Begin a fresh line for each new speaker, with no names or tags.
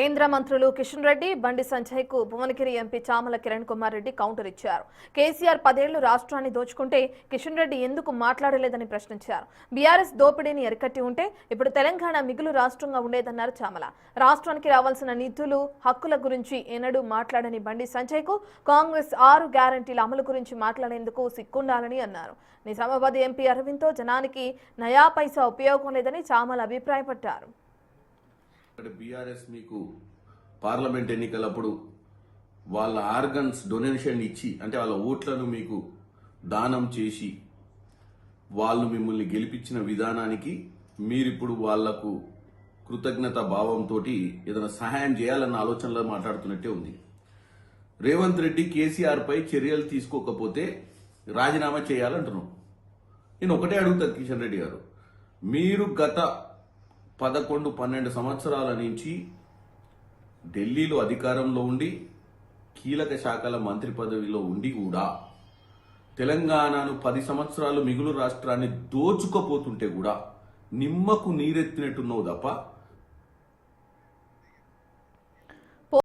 కేంద్ర మంత్రులు కిషన్ రెడ్డి, బండి సంజయ్ కు భువనగిరి ఎంపీ చామల కిరణ్ కుమార్ రెడ్డి కౌంటర్ ఇచ్చారు. కేసీఆర్ 10 ఏళ్లు రాష్ట్రాన్ని దోచుకుంటే కిషన్ రెడ్డి ఎందుకు మాట్లాడలేదని ప్రశ్నించారు. బీఆర్ఎస్ దోపిడీని ఎరికట్టి ఉంటే ఇప్పుడు తెలంగాణ మిగులు రాష్ట్రంగా ఉండేదన్నారు చామల. రాష్ట్రానికి రావాల్సిన నిధులు, హక్కుల గురించి ఎన్నడూ మాట్లాడని బండి సంజయ్ కు కాంగ్రెస్ 6 గ్యారంటీల అమలు గురించి మాట్లాడేందుకు సిగ్గుండాలని అన్నారు. నిజామాబాద్ ఎంపీ అరవింద్ తో జనానికి నయా పైసా ఉపయోగం లేదని చామల అభిప్రాయపడ్డారు.
బీఆర్ఎస్ మీకు పార్లమెంట్ ఎన్నికలప్పుడు వాళ్ళ ఆర్గన్స్ డొనేషన్ ఇచ్చి, అంటే వాళ్ళ ఓట్లను మీకు దానం చేసి వాళ్ళు మిమ్మల్ని గెలిపించిన విధానానికి మీరిప్పుడు వాళ్లకు కృతజ్ఞత భావంతో ఏదైనా సహాయం చేయాలన్న ఆలోచనలో మాట్లాడుతున్నట్టే ఉంది. రేవంత్ రెడ్డి కేసీఆర్ పై చర్యలు తీసుకోకపోతే రాజీనామా చేయాలంటున్నాం. నేను ఒకటే అడుగుతాను కిషన్ రెడ్డి గారు, మీరు గత 11-12 సంవత్సరాల నుంచి ఢిల్లీలో అధికారంలో ఉండి కీలక శాఖల మంత్రి పదవిలో ఉండి కూడా తెలంగాణను 10 సంవత్సరాలు మిగులు రాష్ట్రాన్ని దోచుకపోతుంటే కూడా నిమ్మకు నీరెత్తినట్టున్నావు తప్ప